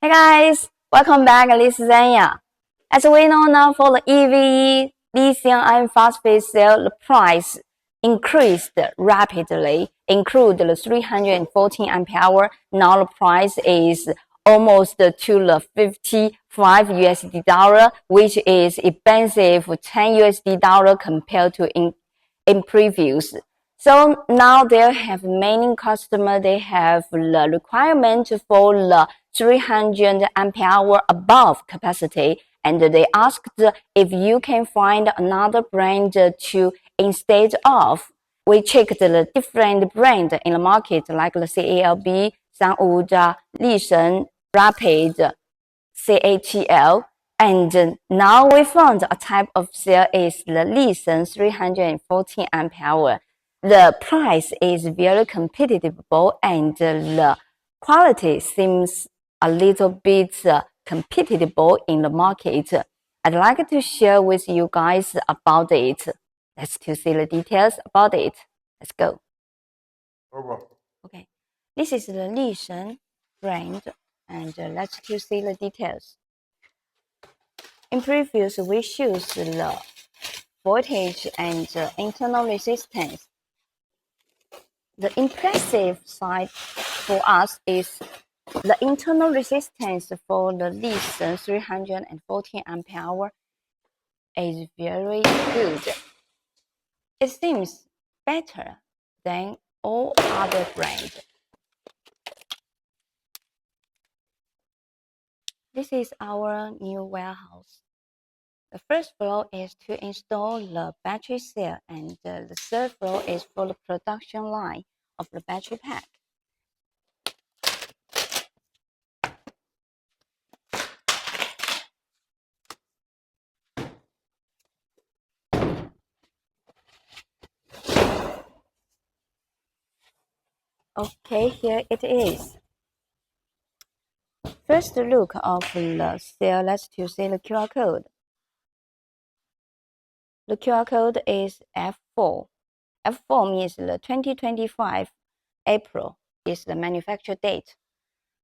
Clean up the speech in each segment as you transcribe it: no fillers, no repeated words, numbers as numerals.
Hey guys, welcome back, Lishen. As we know now, for the EV lithium iron phosphate cell, the price increased rapidly, include the 314 ampere hour. Now the price is almost to the 55 USD dollar, which is expensive 10 USD dollar compared to in previous. So now they have many customers, they have the requirement for the 300 ampere hour above capacity, and they asked if you can find another brand to instead of. We checked the different brand in the market like the CALB, Sanwuja, Lishen, Rapid, CATL, and now we found a type of cell is the Lishen 314 ampere hour. The price is very competitive and the quality seems a little bit competitive in the market. I'd like to share with you guys about it. Let's to see the details about it. Let's go. Okay, this is the Lishen brand, and let's to see the details. In previous, we choose the voltage and internal resistance. The impressive side for us is the internal resistance for the Lishen 314 ampere hour is very good. It seems better than all other brands. This is our new warehouse. The first floor is to install the battery cell, and the third floor is for the production line of the battery pack. Okay, here it is. First look of the cell, let's to see the QR code. The QR code is F4. F4 means the 2025 April is the manufacture date.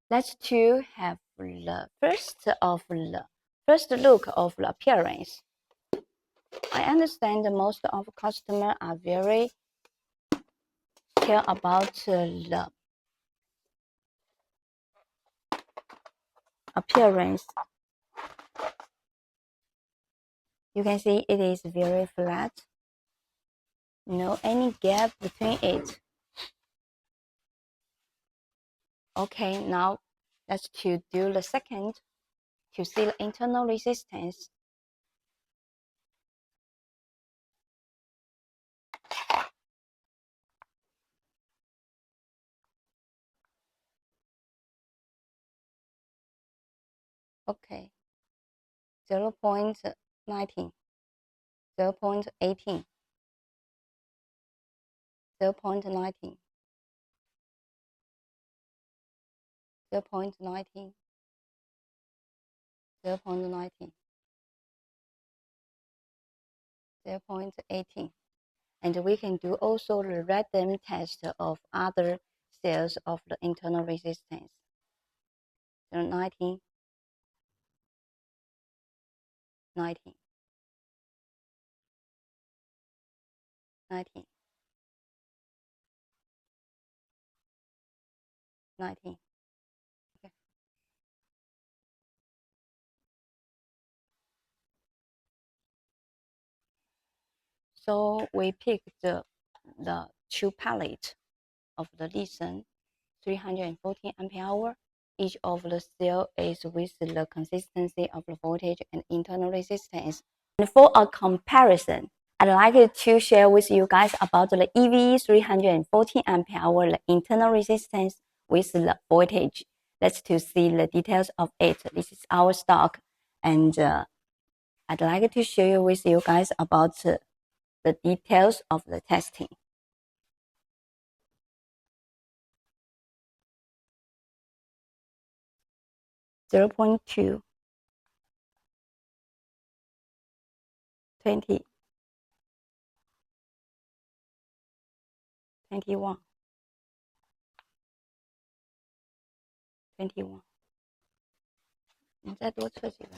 Let's to have the first look of the appearance. I understand most of customers are very care about the appearance. You can see it is very flat. No any gap between it. Okay, now let's to do the second to see the internal resistance. Okay, 0.19, 0.18, 0.19, 0.19, 0.19, 0.18. And we can do also the random test of other cells of the internal resistance. 19, 19, 19, 19. Okay. So we picked the two pallets of the Lishen 314 ampere hour. Each of the cell is with the consistency of the voltage and internal resistance. And for a comparison, I'd like to share with you guys about the EV 314 ampere hour, the internal resistance with the voltage. Let's to see the details of it. This is our stock, and I'd like to share with you guys about the details of the testing. Zero point 0.2, 20, 21, 21, 你再多测几个。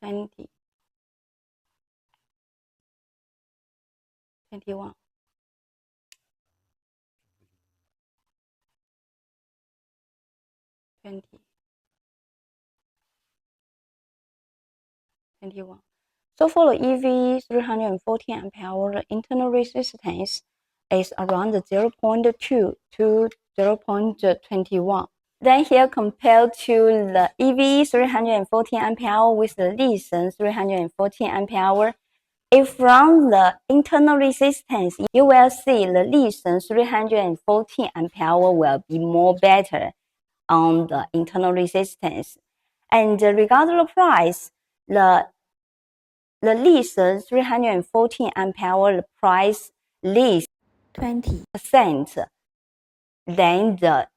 20, 21, 20, 21. So for the EV 314 ampere hour, the internal resistance is around 0.2 to 0.21. Then here compared to the EV 314 ampere hour with the Lishen 314 ampere hour, if from the internal resistance, you will see the Lishen 314 ampere hour will be more better on the internal resistance. And regarding the price, the Lishen 314 ampere hour the price least 20% than the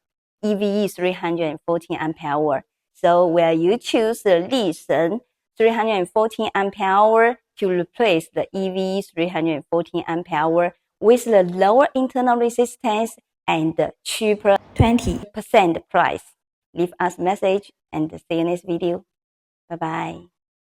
EVE 314 ampere hour. So where you choose the Lishen 314 ampere hour to replace the EVE 314 ampere hour with the lower internal resistance and the cheaper 20% price. Leave us a message and see you next video. Bye bye.